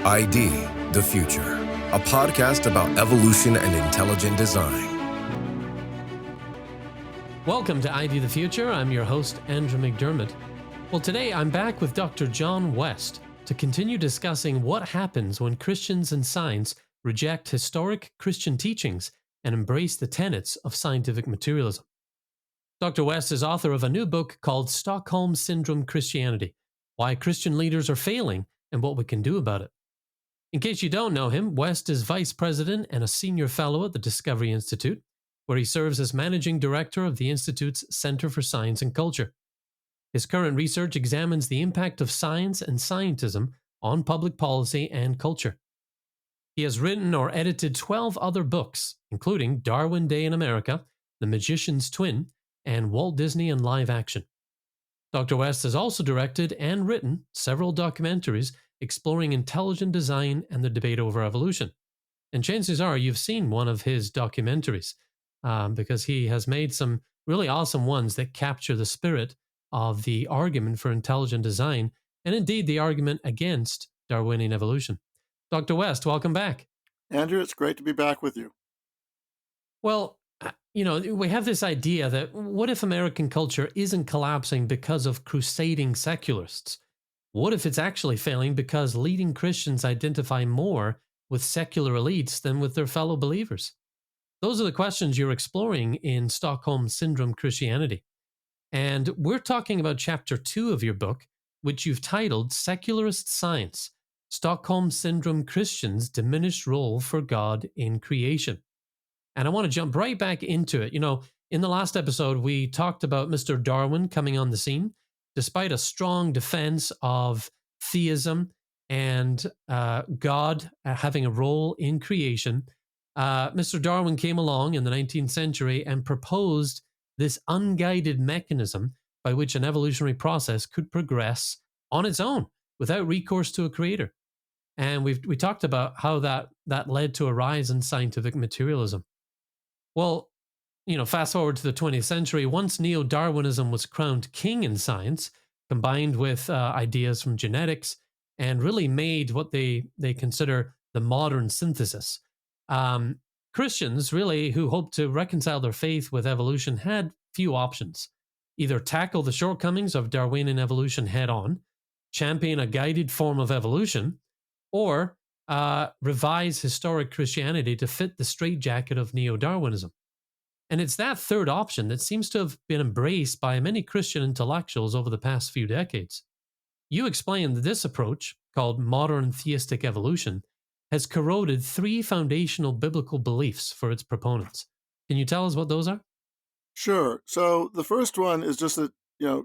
ID, the Future, a podcast about evolution and intelligent design. Welcome to ID the Future. I'm your host, Andrew McDiarmid. Well, today I'm back with Dr. John West to continue discussing what happens when Christians and science reject historic Christian teachings and embrace the tenets of scientific materialism. Dr. West is author of a new book called Stockholm Syndrome Christianity: Why Christian Leaders Are Failing and What We Can Do About It. In case you don't know him, West is vice president and a senior fellow at the Discovery Institute, where he serves as managing director of the Institute's Center for Science and Culture. His current research examines the impact of science and scientism on public policy and culture. He has written or edited 12 other books, including Darwin Day in America, The Magician's Twin, and Walt Disney and Live Action. Dr. West has also directed and written several documentaries exploring intelligent design and the debate over evolution. And chances are you've seen one of his documentaries, because he has made some really awesome ones that capture the spirit of the argument for intelligent design and indeed the argument against Darwinian evolution. Dr. West, welcome back. Andrew, it's great to be back with you. Well, we have this idea that what if American culture isn't collapsing because of crusading secularists? What if it's actually failing because leading Christians identify more with secular elites than with their fellow believers? Those are the questions you're exploring in Stockholm Syndrome Christianity. And we're talking about chapter 2 of your book, which you've titled Secularist Science: Stockholm Syndrome Christians' Diminished Role for God in Creation. And I want to jump right back into it. In the last episode, we talked about Mr. Darwin coming on the scene. Despite a strong defense of theism and God having a role in creation, Mr. Darwin came along in the 19th century and proposed this unguided mechanism by which an evolutionary process could progress on its own without recourse to a creator. And we talked about how that led to a rise in scientific materialism. Well, fast forward to the 20th century, once neo-Darwinism was crowned king in science, combined with ideas from genetics, and really made what they consider the modern synthesis. Christians, really, who hoped to reconcile their faith with evolution, had few options. Either tackle the shortcomings of Darwinian evolution head-on, champion a guided form of evolution, or revise historic Christianity to fit the straitjacket of neo-Darwinism. And it's that third option that seems to have been embraced by many Christian intellectuals over the past few decades. You explain that this approach, called modern theistic evolution, has corroded 3 foundational biblical beliefs for its proponents. Can you tell us what those are? Sure. So the first one is just that,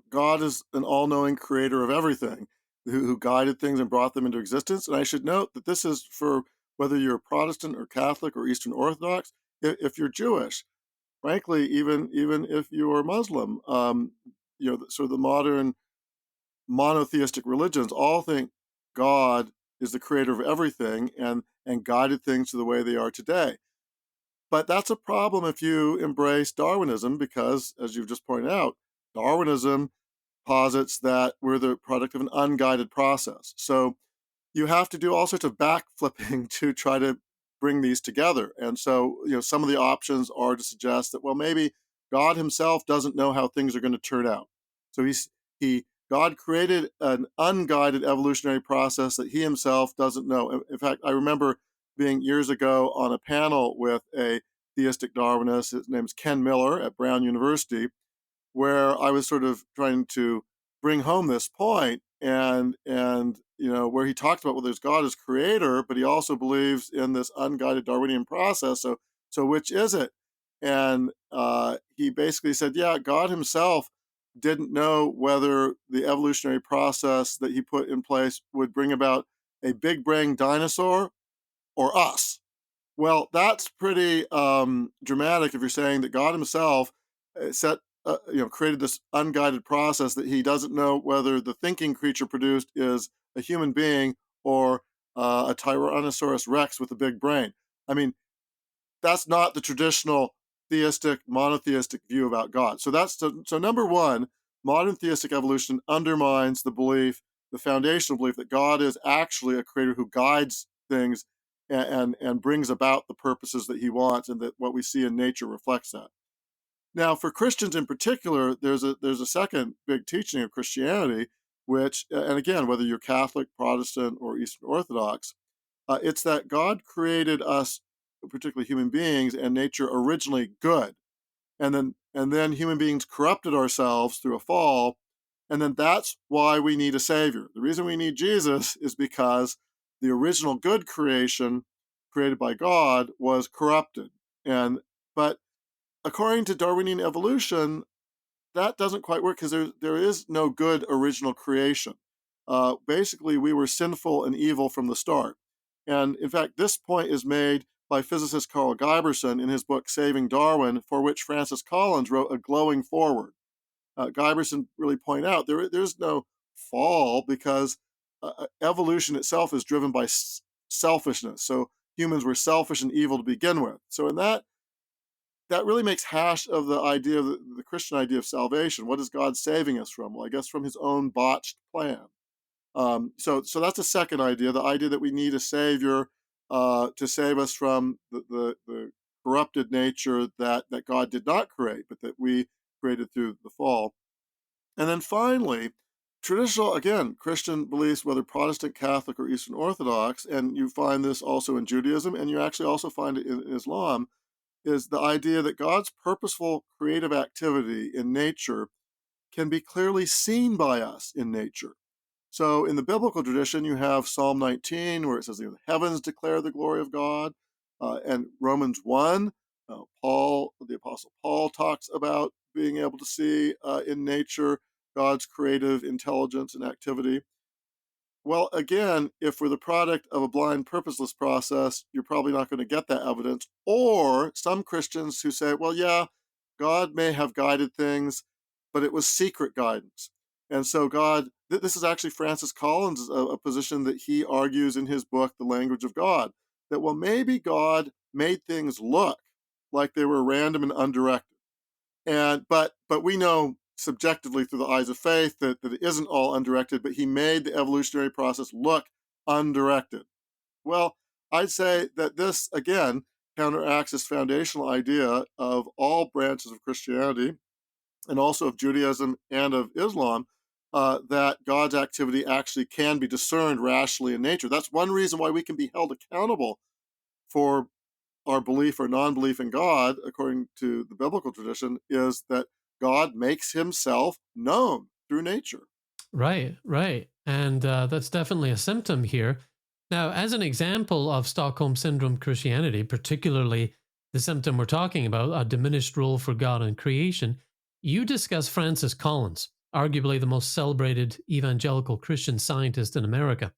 God is an all-knowing creator of everything, who guided things and brought them into existence. And I should note that this is for whether you're Protestant or Catholic or Eastern Orthodox. If you're Jewish, frankly, even if you are Muslim, sort of the modern monotheistic religions all think God is the creator of everything and guided things to the way they are today. But that's a problem if you embrace Darwinism, because, as you've just pointed out, Darwinism posits that we're the product of an unguided process. So you have to do all sorts of backflipping to try to bring these together. And so, some of the options are to suggest that, well, maybe God himself doesn't know how things are going to turn out. So God created an unguided evolutionary process that he himself doesn't know. In fact, I remember being years ago on a panel with a theistic Darwinist. His name is Ken Miller at Brown University, where I was sort of trying to bring home this point, and where he talked about, well, there's God as creator, but he also believes in this unguided Darwinian process. So which is it? And he basically said, yeah, God himself didn't know whether the evolutionary process that he put in place would bring about a big brain dinosaur or us. Well, that's pretty dramatic if you're saying that God himself created this unguided process that he doesn't know whether the thinking creature produced is a human being or a Tyrannosaurus Rex with a big brain. I mean, that's not the traditional theistic, monotheistic view about God. So number one, modern theistic evolution undermines the belief the foundational belief that God is actually a creator who guides things and brings about the purposes that he wants, and that what we see in nature reflects that. Now, for Christians in particular, there's a second big teaching of Christianity, which, and again, whether you're Catholic, Protestant, or Eastern Orthodox, it's that God created us, particularly human beings, and nature originally good, and then human beings corrupted ourselves through a fall, and then that's why we need a savior. The reason we need Jesus is because the original good creation created by God was corrupted. And but according to Darwinian evolution, that doesn't quite work, because there is no good original creation. Basically, we were sinful and evil from the start. And in fact, this point is made by physicist Carl Giberson in his book Saving Darwin, for which Francis Collins wrote a glowing foreword. Giberson really pointed out there's no fall, because evolution itself is driven by selfishness. So humans were selfish and evil to begin with. So in that really makes hash of the idea of the Christian idea of salvation. What is God saving us from? Well, I guess from his own botched plan. So that's a second idea, the idea that we need a savior to save us from the corrupted nature that God did not create, but that we created through the fall. And then finally, traditional, again, Christian beliefs, whether Protestant, Catholic, or Eastern Orthodox, and you find this also in Judaism, and you actually also find it in Islam, is the idea that God's purposeful creative activity in nature can be clearly seen by us in nature. So in the biblical tradition, you have Psalm 19, where it says, the heavens declare the glory of God, and Romans 1, the Apostle Paul talks about being able to see in nature God's creative intelligence and activity. Well, again, if we're the product of a blind, purposeless process, you're probably not going to get that evidence. Or some Christians who say, well, yeah, God may have guided things, but it was secret guidance. And so this is actually Francis Collins' a position that he argues in his book, The Language of God, that, well, maybe God made things look like they were random and undirected. But we know subjectively through the eyes of faith that it isn't all undirected, but he made the evolutionary process look undirected. Well, I'd say that this, again, counteracts this foundational idea of all branches of Christianity and also of Judaism and of Islam, that God's activity actually can be discerned rationally in nature. That's one reason why we can be held accountable for our belief or non-belief in God, according to the biblical tradition, is that God makes himself known through nature. Right, right. And that's definitely a symptom here. Now, as an example of Stockholm Syndrome Christianity, particularly the symptom we're talking about, a diminished role for God in creation, you discuss Francis Collins, arguably the most celebrated evangelical Christian scientist in America.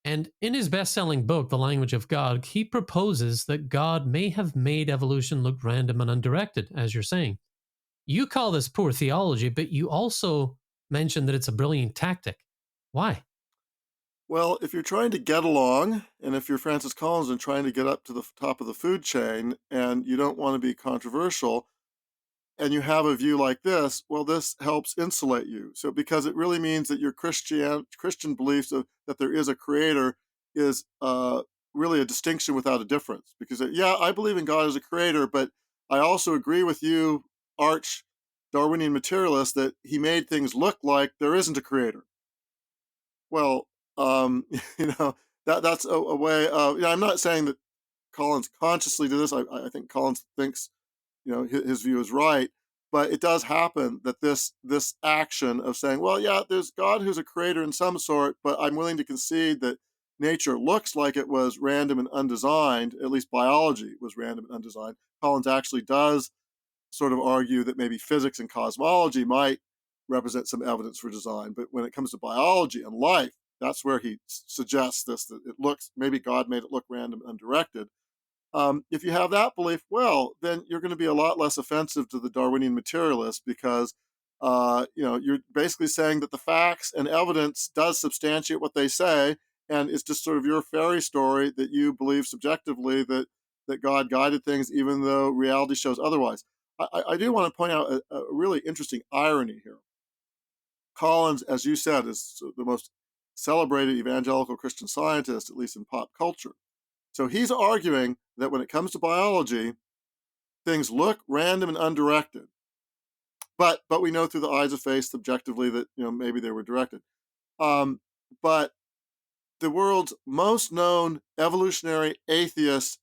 And in his best selling book, The Language of God, he proposes that God may have made evolution look random and undirected, as you're saying. You call this poor theology, but you also mention that it's a brilliant tactic. Why? Well, if you're trying to get along, and if you're Francis Collins and trying to get up to the top of the food chain, and you don't want to be controversial, and you have a view like this, well, this helps insulate you. So, because it really means that your Christian beliefs that there is a creator is really a distinction without a difference. Because, yeah, I believe in God as a creator, but I also agree with you, arch Darwinian materialist, that he made things look like there isn't a creator. Well, you know, that's a way of, I'm not saying that Collins consciously did this. I think Collins thinks his view is right, but it does happen that this action of saying, well, yeah, there's God who's a creator in some sort, but I'm willing to concede that nature looks like it was random and undesigned. At least biology was random and undesigned. Collins actually does sort of argue that maybe physics and cosmology might represent some evidence for design, but when it comes to biology and life, that's where he suggests this, that it looks, maybe God made it look random and undirected. If you have that belief, well, then you're going to be a lot less offensive to the Darwinian materialist, because you're basically saying that the facts and evidence does substantiate what they say, and it's just sort of your fairy story that you believe subjectively that God guided things, even though reality shows otherwise. I do want to point out a really interesting irony here. Collins, as you said, is the most celebrated evangelical Christian scientist, at least in pop culture. So he's arguing that when it comes to biology, things look random and undirected. But we know through the eyes of faith subjectively that maybe they were directed. But the world's most known evolutionary atheist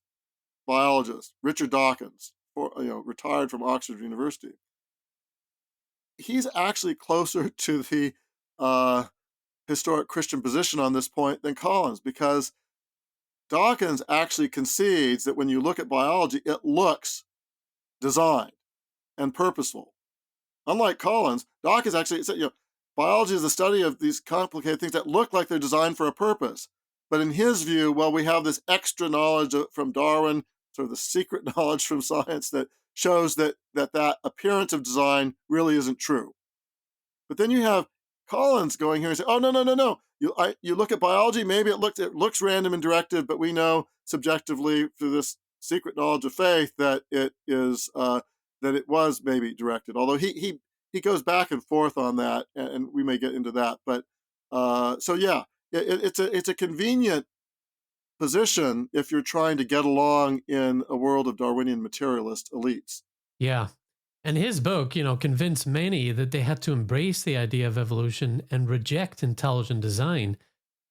biologist, Richard Dawkins, retired from Oxford University, he's actually closer to the historic Christian position on this point than Collins, because Dawkins actually concedes that when you look at biology, it looks designed and purposeful. Unlike Collins, Dawkins actually said, biology is the study of these complicated things that look like they're designed for a purpose. But in his view, we have this extra knowledge from Darwin, sort of the secret knowledge from science that shows that appearance of design really isn't true. But then you have Collins going here and say, oh, no. You look at biology, maybe it looks random and directed, but we know subjectively through this secret knowledge of faith that it is that it was maybe directed. Although he goes back and forth on that, and we may get into that. But so yeah, it's a convenient position if you're trying to get along in a world of Darwinian materialist elites. Yeah. And his book, convinced many that they had to embrace the idea of evolution and reject intelligent design.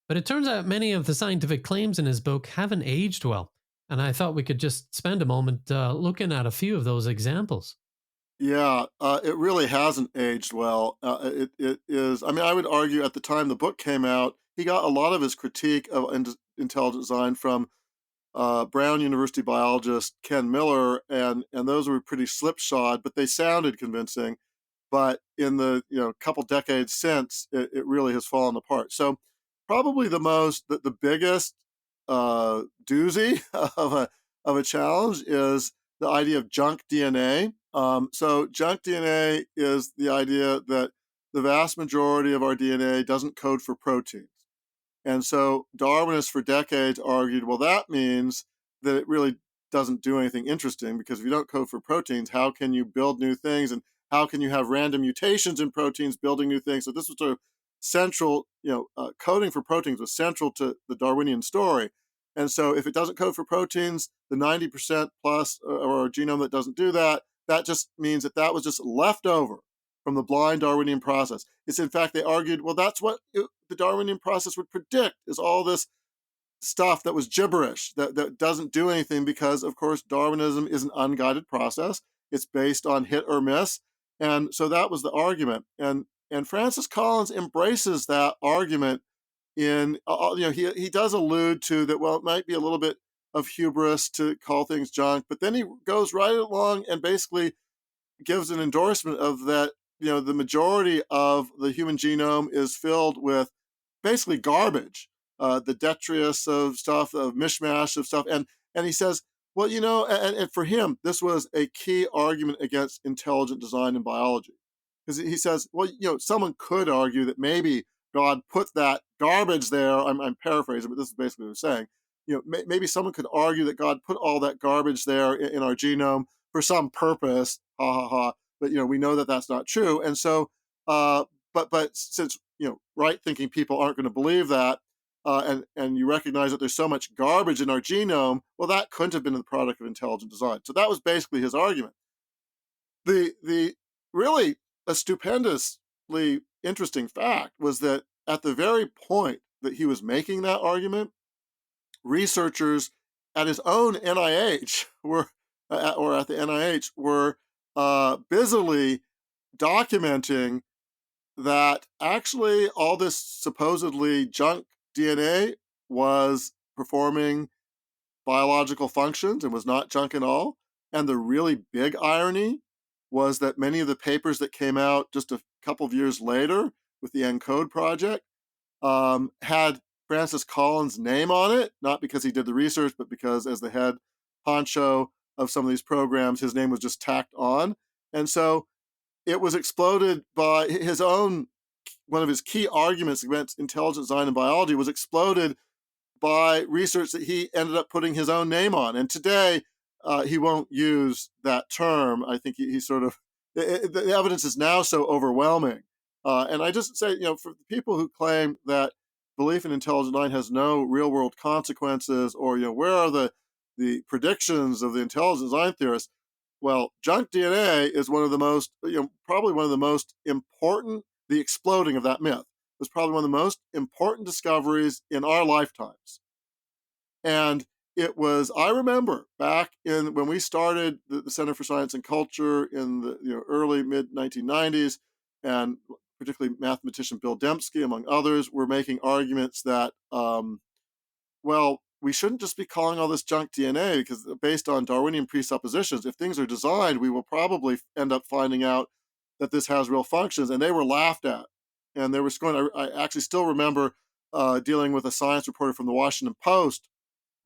But it turns out many of the scientific claims in his book haven't aged well. And I thought we could just spend a moment looking at a few of those examples. Yeah, it really hasn't aged well. It is, I would argue at the time the book came out, he got a lot of his critique of intelligent design from Brown University biologist Ken Miller, and those were pretty slipshod, but they sounded convincing. But in the couple decades since, it really has fallen apart. So probably the biggest doozy of a challenge is the idea of junk DNA. So junk DNA is the idea that the vast majority of our DNA doesn't code for proteins. And so Darwinists for decades argued, well, that means that it really doesn't do anything interesting, because if you don't code for proteins, how can you build new things? And how can you have random mutations in proteins building new things? So this was sort of central, coding for proteins was central to the Darwinian story. And so if it doesn't code for proteins, the 90% plus of our genome that doesn't do that, that just means that was just left over from the blind Darwinian process. It's in fact, they argued, well, that's what the Darwinian process would predict, is all this stuff that was gibberish, that doesn't do anything, because, of course, Darwinism is an unguided process. It's based on hit or miss. And so that was the argument. And Francis Collins embraces that argument in, he does allude to that, well, it might be a little bit of hubris to call things junk, but then he goes right along and basically gives an endorsement of that, the majority of the human genome is filled with basically garbage, the detritus of stuff, of mishmash of stuff. And he says, well, and for him, this was a key argument against intelligent design in biology. Because he says, well, someone could argue that maybe God put that garbage there. I'm paraphrasing, but this is basically what he's saying. Maybe someone could argue that God put all that garbage there in our genome for some purpose, ha ha ha. But we know that that's not true. And so, but since right-thinking people aren't going to believe that, and you recognize that there's so much garbage in our genome, well, that couldn't have been the product of intelligent design. So that was basically his argument. The really a stupendously interesting fact was that at the very point that he was making that argument, researchers at his own NIH were busily documenting that actually all this supposedly junk DNA was performing biological functions and was not junk at all. And the really big irony was that many of the papers that came out just a couple of years later with the ENCODE project had Francis Collins' name on it, not because he did the research, but because as the head honcho of some of these programs, his name was just tacked on. And so it was exploded by his own, one of his key arguments against intelligent design and biology was exploded by research that he ended up putting his own name on. And today, he won't use that term. I think he sort of, the evidence is now so overwhelming. And I just say, for the people who claim that belief in intelligent design has no real world consequences, or where are the predictions of the intelligent design theorists? Well, junk DNA is one of the most, probably one of the most important. The exploding of that myth was probably one of the most important discoveries in our lifetimes. And it was, I remember back in when we started the Center for Science and Culture in the early mid 1990s, and particularly mathematician Bill Dembski, among others, were making arguments that, well, we shouldn't just be calling all this junk DNA, because based on Darwinian presuppositions, if things are designed, we will probably end up finding out that this has real functions. And they were laughed at. And they were going, I actually still remember dealing with a science reporter from the Washington Post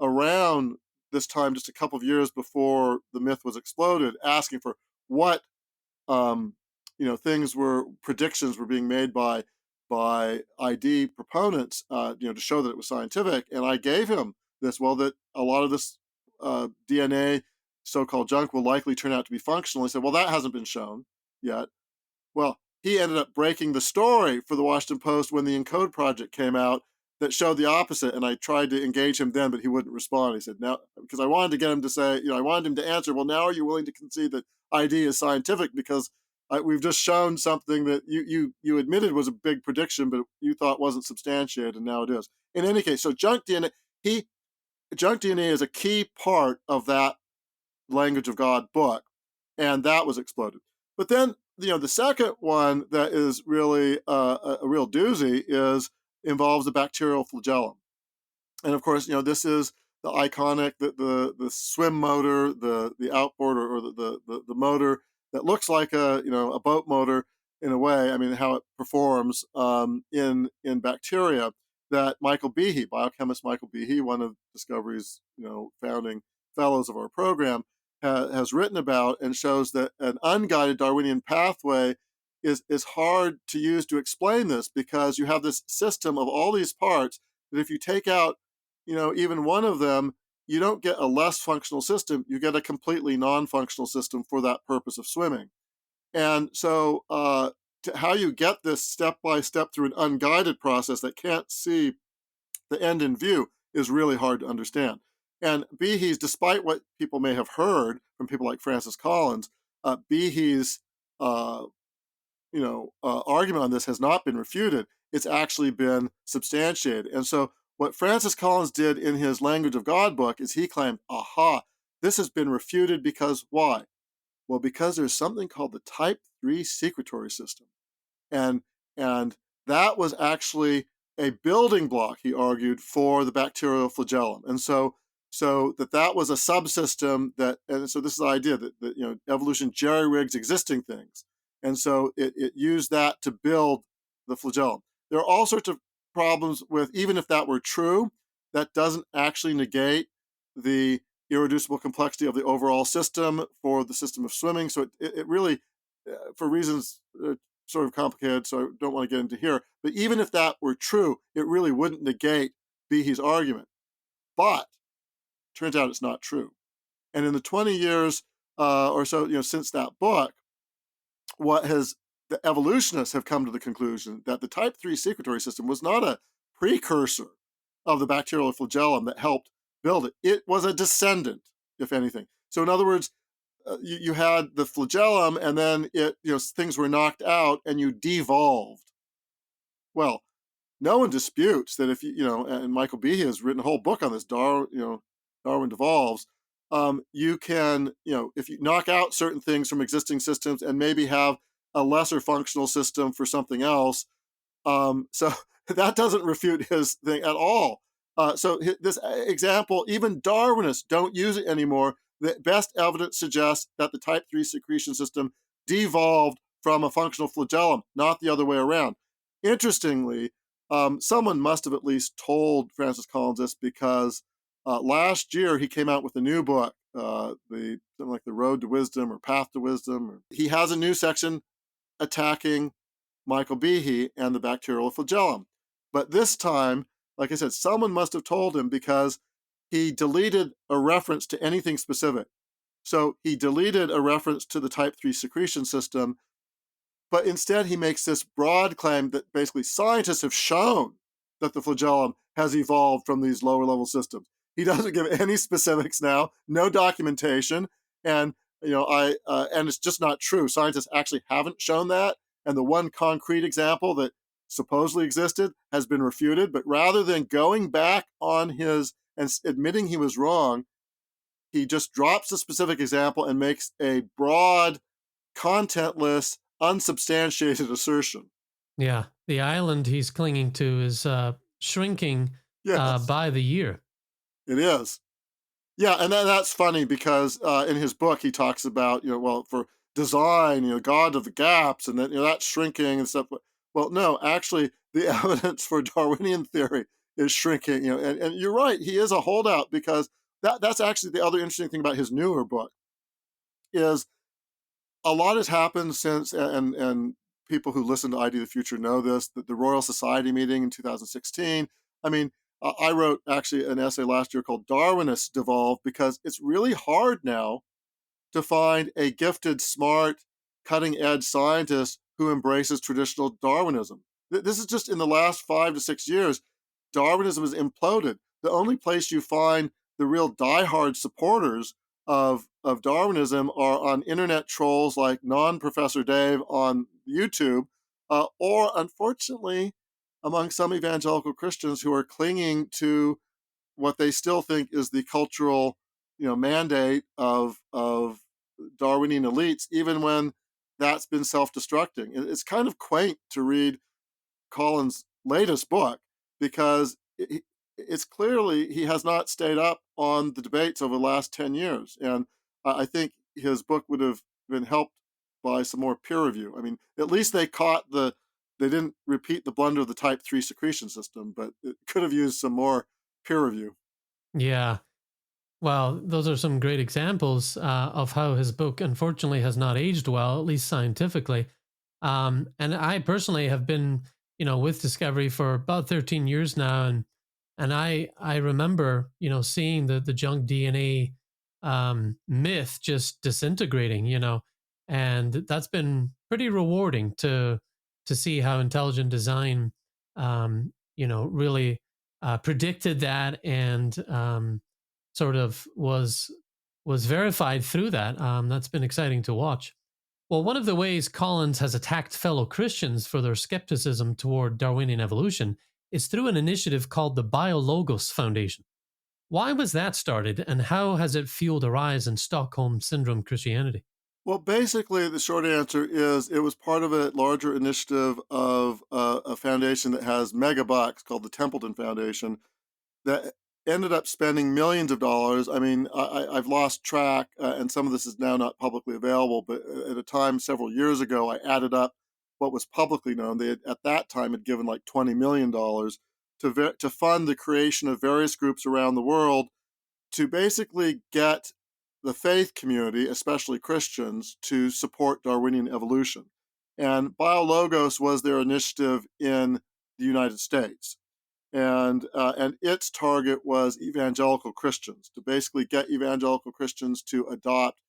around this time, just a couple of years before the myth was exploded, asking for what predictions were being made by ID proponents, to show that it was scientific. And I gave him this, well, that a lot of this DNA, so-called junk, will likely turn out to be functional. He said, well, that hasn't been shown yet. Well, he ended up breaking the story for the Washington Post when the ENCODE project came out that showed the opposite. And I tried to engage him then, but he wouldn't respond. He said, now, because I wanted to get him to say, I wanted him to answer, well, now are you willing to concede that ID is scientific? Because we've just shown something that you admitted was a big prediction, but you thought wasn't substantiated, and now it is. In any case, so junk DNA is a key part of that Language of God book, and that was exploded. But then, the second one that is really a real doozy involves the bacterial flagellum. And of course, this is the iconic, the swim motor, the outboard, or the motor that looks like a boat motor in a way. I mean, how it performs in bacteria, that Michael Behe, biochemist Michael Behe, one of Discovery's founding fellows of our program, has written about, and shows that an unguided Darwinian pathway is hard to use to explain this, because you have this system of all these parts that if you take out even one of them, you don't get a less functional system, you get a completely non-functional system for that purpose of swimming. And so how you get this step by step through an unguided process that can't see the end in view is really hard to understand. And Behe's, despite what people may have heard from people like Francis Collins, Behe's argument on this has not been refuted. It's actually been substantiated. And so what Francis Collins did in his Language of God book is he claimed, aha, this has been refuted because why? Well, because there's something called the type 3 secretory system. And that was actually a building block, he argued, for the bacterial flagellum. And so that was a subsystem and so this is the idea that evolution jerry-rigs existing things. And so it used that to build the flagellum. There are all sorts of problems with, even if that were true, that doesn't actually negate the irreducible complexity of the overall system for the system of swimming. So it really, for reasons sort of complicated, so I don't want to get into here, but even if that were true, it really wouldn't negate Behe's argument. But turns out it's not true. And in the 20 years or so, since that book, the evolutionists have come to the conclusion that the type 3 secretory system was not a precursor of the bacterial flagellum that helped build it. It was a descendant, if anything. So in other words, you had the flagellum, and then things were knocked out, and you devolved. Well, no one disputes that if and Michael Behe has written a whole book on this, Darwin Devolves. You can, if you knock out certain things from existing systems and maybe have a lesser functional system for something else. So that doesn't refute his thing at all. So this example, even Darwinists don't use it anymore. The best evidence suggests that the type 3 secretion system devolved from a functional flagellum, not the other way around. Interestingly, someone must have at least told Francis Collins this, because last year he came out with a new book, something like The Road to Wisdom or Path to Wisdom. He has a new section attacking Michael Behe and the bacterial flagellum. But this time, like I said, someone must have told him, because he deleted a reference to anything specific. So he deleted a reference to the type 3 secretion system, but instead he makes this broad claim that basically scientists have shown that the flagellum has evolved from these lower level systems. He doesn't give any specifics now, no documentation, and and it's just not true. Scientists actually haven't shown that, and the one concrete example that supposedly existed has been refuted. But rather than going back on his and admitting he was wrong, he just drops the specific example and makes a broad, contentless, unsubstantiated assertion. Yeah. The island he's clinging to is shrinking Yes, by the year. it is. Yeah, and that's funny because in his book he talks about well, for design, God of the gaps, and that that's shrinking and stuff. Well, no, actually, the evidence for Darwinian theory is shrinking. And you're right, he is a holdout because that's actually the other interesting thing about his newer book is a lot has happened since, and people who listen to ID the Future know this, that the Royal Society meeting in 2016. I mean, I wrote actually an essay last year called Darwinists Devolve because it's really hard now to find a gifted, smart, cutting edge scientist who embraces traditional Darwinism. This is just in the last 5 to 6 years, Darwinism has imploded. The only place you find the real diehard supporters of Darwinism are on internet trolls like non-Professor Dave on YouTube, or unfortunately, among some evangelical Christians who are clinging to what they still think is the cultural, mandate of Darwinian elites, even when that's been self-destructing. It's kind of quaint to read Collins' latest book because it's clearly he has not stayed up on the debates over the last 10 years. And I think his book would have been helped by some more peer review. I mean, at least they didn't repeat the blunder of the type 3 secretion system, but it could have used some more peer review. Yeah. Well, those are some great examples of how his book unfortunately has not aged well, at least scientifically. And I personally have been, with Discovery for about 13 years now, and I remember, seeing the junk DNA myth just disintegrating, and that's been pretty rewarding to see how intelligent design, really predicted that and sort of was verified through that. That's been exciting to watch. Well, one of the ways Collins has attacked fellow Christians for their skepticism toward Darwinian evolution is through an initiative called the BioLogos Foundation. Why was that started, and how has it fueled a rise in Stockholm Syndrome Christianity? Well, basically, the short answer is it was part of a larger initiative of a foundation that has mega bucks called the Templeton Foundation that ended up spending millions of dollars. I mean, I've lost track, and some of this is now not publicly available, but at a time several years ago, I added up what was publicly known. They had, at that time, had given like $20 million to fund the creation of various groups around the world to basically get the faith community, especially Christians, to support Darwinian evolution. And BioLogos was their initiative in the United States. And its target was evangelical Christians, to basically get evangelical Christians to adopt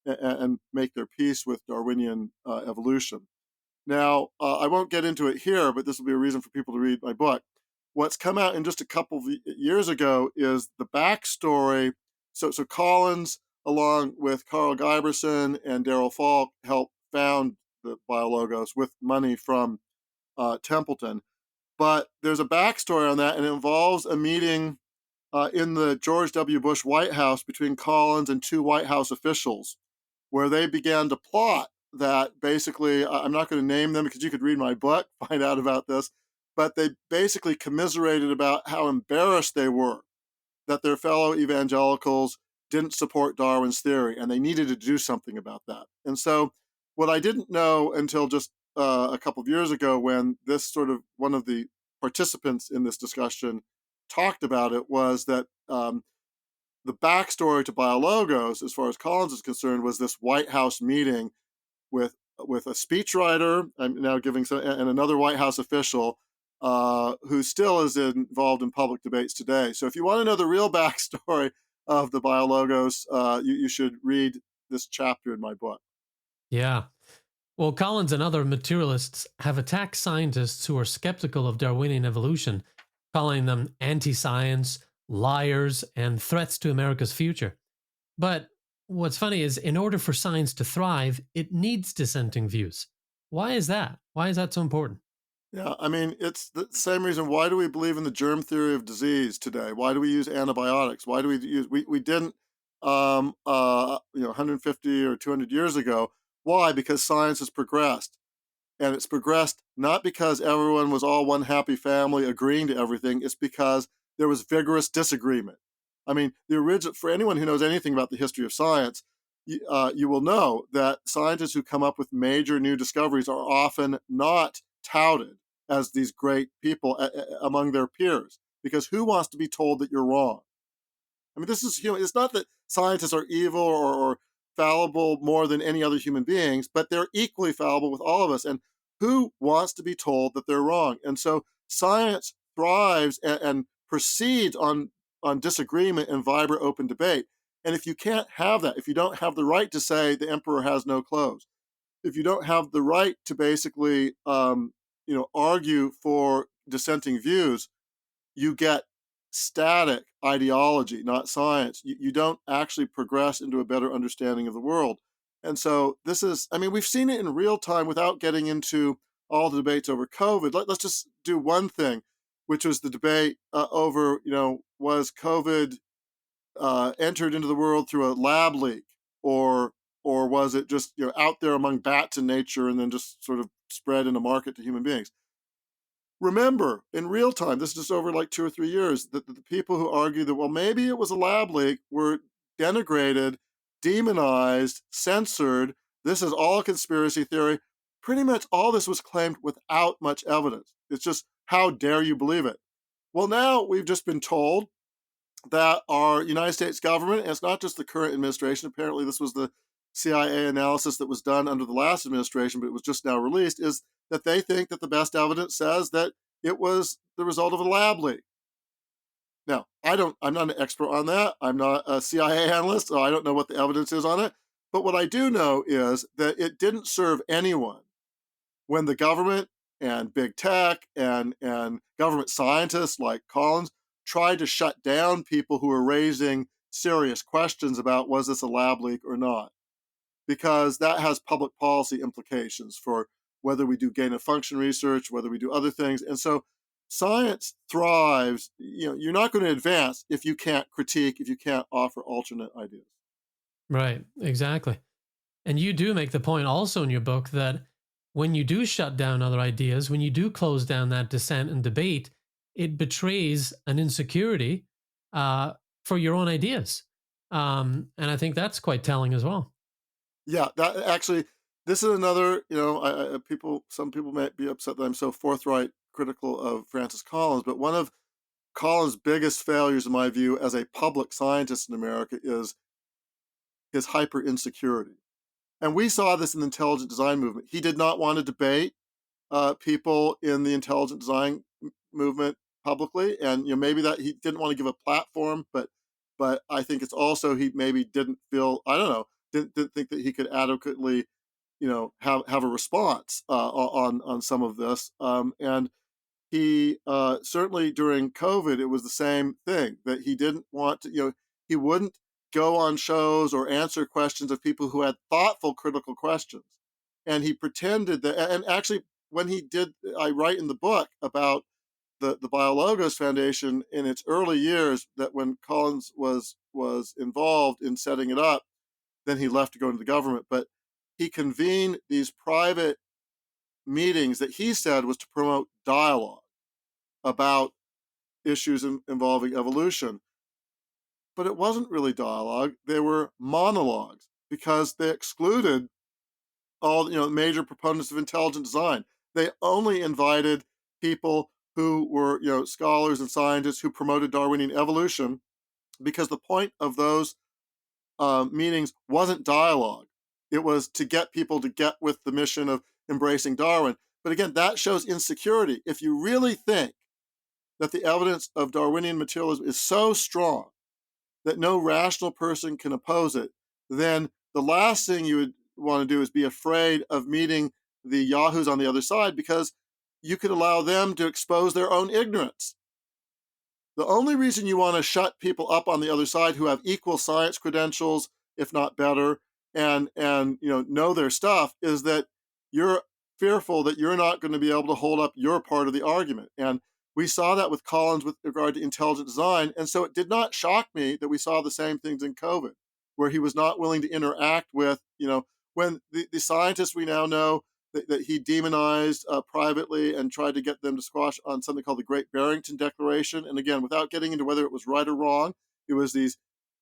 and make their peace with Darwinian evolution. Now, I won't get into it here, but this will be a reason for people to read my book. What's come out in just a couple of years ago is the backstory. So Collins, along with Carl Giberson and Daryl Falk, helped found the BioLogos with money from Templeton. But there's a backstory on that, and it involves a meeting in the George W. Bush White House between Collins and two White House officials, where they began to plot that basically, I'm not going to name them because you could read my book, find out about this, but they basically commiserated about how embarrassed they were that their fellow evangelicals didn't support Darwin's theory, and they needed to do something about that. And so, what I didn't know until just a couple of years ago, when this sort of one of the participants in this discussion talked about it, was that the backstory to BioLogos, as far as Collins is concerned, was this White House meeting with a speechwriter. I'm now giving some, and another White House official who still is involved in public debates today. So if you want to know the real backstory of the BioLogos, you should read this chapter in my book. Yeah. Well, Collins and other materialists have attacked scientists who are skeptical of Darwinian evolution calling them anti-science, liars, and threats to America's future. But what's funny is, in order for science to thrive, it needs dissenting views. Why is that? Why is that so important? Yeah, I mean, it's the same reason. Why do we believe in the germ theory of disease today? Why do we use antibiotics? Why do we use, we didn't, 150 or 200 years ago. Why? Because science has progressed. And it's progressed not because everyone was all one happy family agreeing to everything. It's because there was vigorous disagreement. I mean, the original, for anyone who knows anything about the history of science, you will know that scientists who come up with major new discoveries are often not touted as these great people among their peers, because who wants to be told that you're wrong? I mean, this is human. It's not that scientists are evil or fallible more than any other human beings, but they're equally fallible with all of us. And who wants to be told that they're wrong? And so science thrives and proceeds on disagreement and vibrant open debate. And if you can't have that, if you don't have the right to say the emperor has no clothes, if you don't have the right to basically, argue for dissenting views, you get static ideology, not science. You don't actually progress into a better understanding of the world. And so this is, I mean, we've seen it in real time without getting into all the debates over COVID. Let's just do one thing, which was the debate over, was COVID entered into the world through a lab leak, or was it just out there among bats in nature and then just sort of spread in a market to human beings? Remember, in real time, this is just over like 2 or 3 years, that the people who argue that, well, maybe it was a lab leak were denigrated, demonized, censored. This is all a conspiracy theory. Pretty much all this was claimed without much evidence. It's just, how dare you believe it? Well, now we've just been told that our United States government, and it's not just the current administration, apparently this was the CIA analysis that was done under the last administration, but it was just now released, is that they think that the best evidence says that it was the result of a lab leak. Now, I'm not an expert on that. I'm not a CIA analyst, so I don't know what the evidence is on it. But what I do know is that it didn't serve anyone when the government and big tech and government scientists like Collins tried to shut down people who were raising serious questions about, was this a lab leak or not? Because that has public policy implications for whether we do gain of function research, whether we do other things. And so science thrives. You're not going to advance if you can't critique, if you can't offer alternate ideas. Right, exactly. And you do make the point also in your book that when you do shut down other ideas, when you do close down that dissent and debate, it betrays an insecurity for your own ideas. And I think that's quite telling as well. Yeah, that actually, this is another, some people might be upset that I'm so forthright critical of Francis Collins, but one of Collins' biggest failures, in my view, as a public scientist in America is his hyper insecurity. And we saw this in the intelligent design movement. He did not want to debate people in the intelligent design movement publicly, and maybe that he didn't want to give a platform, but I think it's also he maybe didn't feel, I don't know, didn't think that he could adequately have a response on some of this, and he certainly during COVID, it was the same thing, that he didn't want to, he wouldn't go on shows or answer questions of people who had thoughtful, critical questions. And he pretended that, and actually, when he did, I write in the book about the BioLogos Foundation in its early years, that when Collins was involved in setting it up, then he left to go into the government. But he convened these private meetings that he said was to promote dialogue about issues involving evolution. But it wasn't really dialogue. They were monologues, because they excluded all major proponents of intelligent design. They only invited people who were scholars and scientists who promoted Darwinian evolution, because the point of those meetings wasn't dialogue. It was to get people to get with the mission of embracing Darwin. But again, that shows insecurity. If you really think that the evidence of Darwinian materialism is so strong that no rational person can oppose it, then the last thing you would want to do is be afraid of meeting the yahoos on the other side, because you could allow them to expose their own ignorance. The only reason you want to shut people up on the other side who have equal science credentials, if not better, and know their stuff, is that you're fearful that you're not going to be able to hold up your part of the argument. And we saw that with Collins with regard to intelligent design. And so it did not shock me that we saw the same things in COVID, where he was not willing to interact with, when the scientists we now know that he demonized privately and tried to get them to squash on something called the Great Barrington Declaration. And again, without getting into whether it was right or wrong, it was these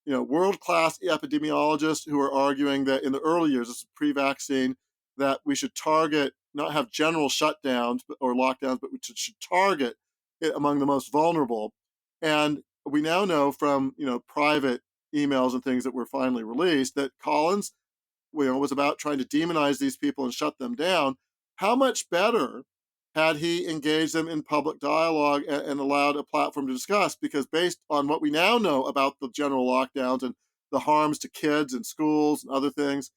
world-class epidemiologists who were arguing that in the early years, this is pre-vaccine, that we should target, not have general shutdowns or lockdowns, but we should target it among the most vulnerable. And we now know from private emails and things that were finally released that Collins was about trying to demonize these people and shut them down. How much better had he engaged them in public dialogue and allowed a platform to discuss? Because based on what we now know about the general lockdowns and the harms to kids and schools and other things,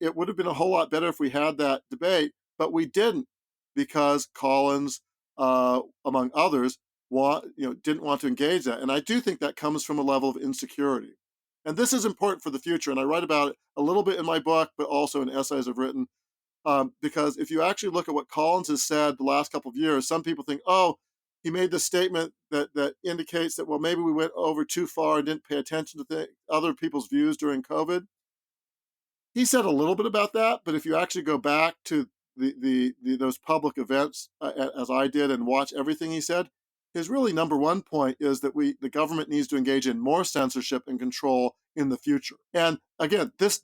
it would have been a whole lot better if we had that debate, but we didn't, because Collins, among others, didn't want to engage that. And I do think that comes from a level of insecurity. And this is important for the future. And I write about it a little bit in my book, but also in essays I've written. Because if you actually look at what Collins has said the last couple of years, some people think, oh, he made this statement that indicates that, well, maybe we went over too far and didn't pay attention to other people's views during COVID. He said a little bit about that, but if you actually go back to those public events, as I did, and watch everything he said, his really number one point is that the government needs to engage in more censorship and control in the future. And again, this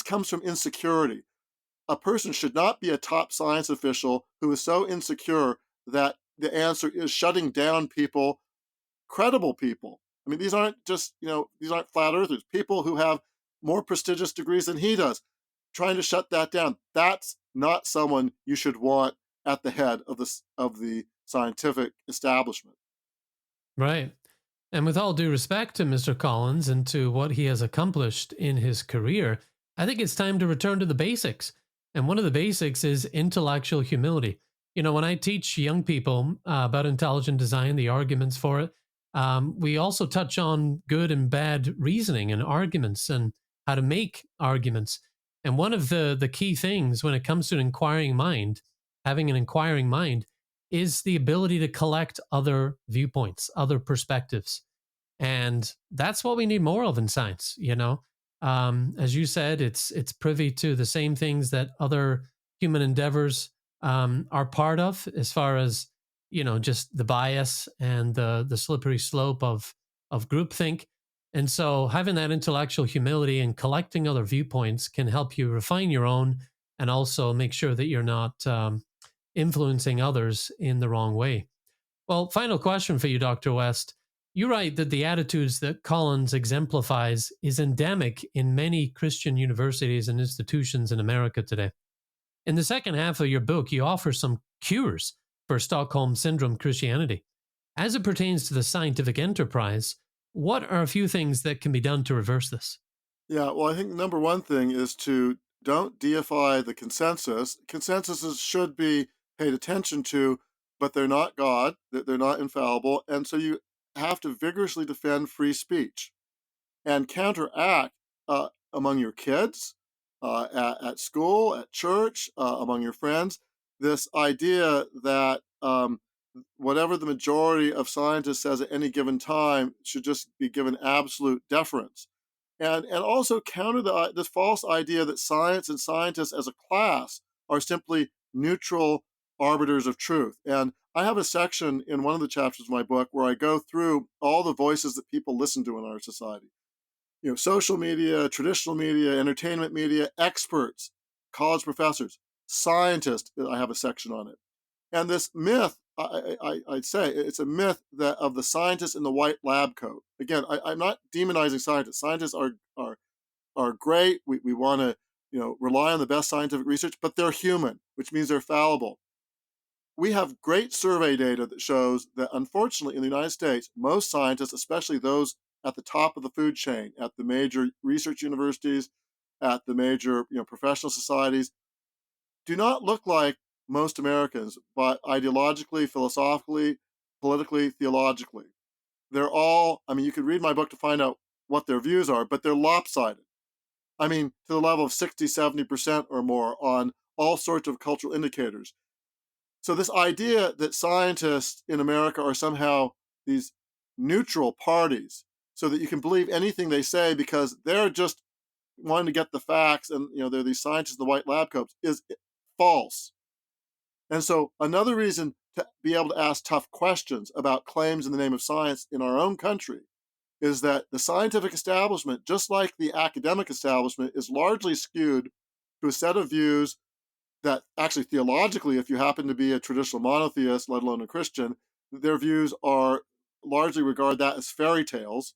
comes from insecurity. A person should not be a top science official who is so insecure that the answer is shutting down people, credible people. I mean, these aren't flat earthers, people who have more prestigious degrees than he does, trying to shut that down. That's not someone you should want at the head of the scientific establishment. Right. And with all due respect to Mr. Collins and to what he has accomplished in his career, I think it's time to return to the basics. And one of the basics is intellectual humility. When I teach young people about intelligent design, the arguments for it, we also touch on good and bad reasoning and arguments and how to make arguments. And one of the key things when it comes to an inquiring mind, having an inquiring mind, is the ability to collect other viewpoints, other perspectives. And that's what we need more of in science, As you said, it's privy to the same things that other human endeavors are part of, as far as, just the bias and the slippery slope of groupthink. And so having that intellectual humility and collecting other viewpoints can help you refine your own and also make sure that you're not influencing others in the wrong way. Well, final question for you, Dr. West. You write that the attitudes that Collins exemplifies is endemic in many Christian universities and institutions in America today. In the second half of your book, you offer some cures for Stockholm Syndrome Christianity. As it pertains to the scientific enterprise, what are a few things that can be done to reverse this? Yeah, well, I think the number one thing is to don't deify the consensus. Consensuses should be paid attention to, but they're not God, they're not infallible. And so you have to vigorously defend free speech and counteract among your kids, at school, at church, among your friends, this idea that whatever the majority of scientists says at any given time should just be given absolute deference. And also counter this false idea that science and scientists as a class are simply neutral arbiters of truth. And I have a section in one of the chapters of my book where I go through all the voices that people listen to in our society. Social media, traditional media, entertainment media, experts, college professors, scientists. I have a section on it. And this myth, I'd say it's a myth that of the scientist in the white lab coat. Again, I'm not demonizing scientists. Scientists are great. We want to rely on the best scientific research, but they're human, which means they're fallible. We have great survey data that shows that, unfortunately, in the United States, most scientists, especially those at the top of the food chain, at the major research universities, at the major professional societies, do not look like most Americans, but ideologically, philosophically, politically, theologically. they're all, I mean, you could read my book to find out what their views are, but they're lopsided. I mean, to the level of 60, 70% or more on all sorts of cultural indicators. So this idea that scientists in America are somehow these neutral parties so that you can believe anything they say because they're just wanting to get the facts and, they're these scientists in the white lab coats is false. And so another reason to be able to ask tough questions about claims in the name of science in our own country is that the scientific establishment, just like the academic establishment, is largely skewed to a set of views that actually theologically, if you happen to be a traditional monotheist, let alone a Christian, their views are largely regard that as fairy tales.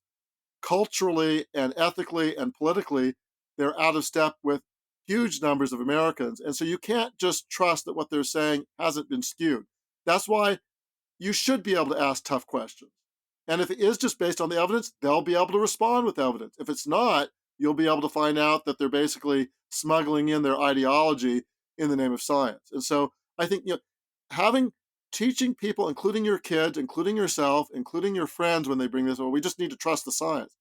Culturally and ethically and politically, they're out of step with huge numbers of Americans. And so you can't just trust that what they're saying hasn't been skewed. That's why you should be able to ask tough questions. And if it is just based on the evidence, they'll be able to respond with evidence. If it's not, you'll be able to find out that they're basically smuggling in their ideology in the name of science. And so I think, teaching people, including your kids, including yourself, including your friends when they bring this, we just need to trust the science.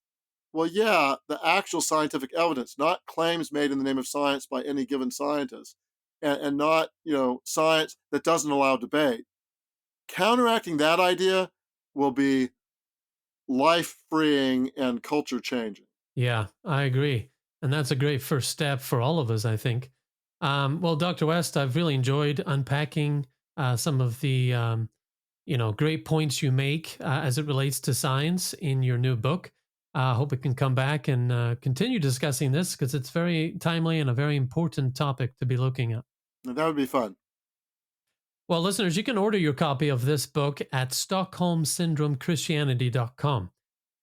Well, yeah, the actual scientific evidence, not claims made in the name of science by any given scientist, and not, science that doesn't allow debate. Counteracting that idea will be life-freeing and culture-changing. Yeah, I agree. And that's a great first step for all of us, I think. Well, Dr. West, I've really enjoyed unpacking some of the, great points you make as it relates to science in your new book. I hope we can come back and continue discussing this because it's very timely and a very important topic to be looking at. That would be fun. Well, listeners, you can order your copy of this book at stockholmsyndromechristianity.com.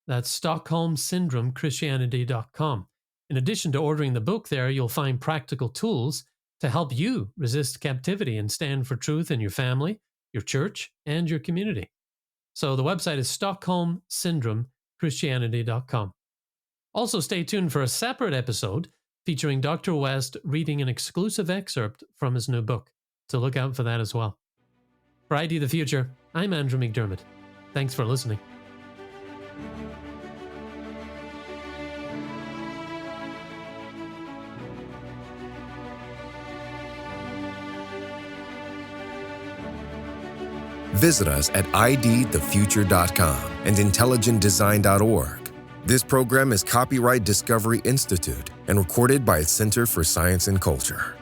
That's stockholmsyndromechristianity.com. In addition to ordering the book there, you'll find practical tools to help you resist captivity and stand for truth in your family, your church, and your community. So the website is stockholmsyndromechristianity.com. Also, stay tuned for a separate episode featuring Dr. West reading an exclusive excerpt from his new book. So look out for that as well. For ID the Future, I'm Andrew McDiarmid. Thanks for listening. Visit us at idthefuture.com and intelligentdesign.org. This program is copyright Discovery Institute and recorded by its Center for Science and Culture.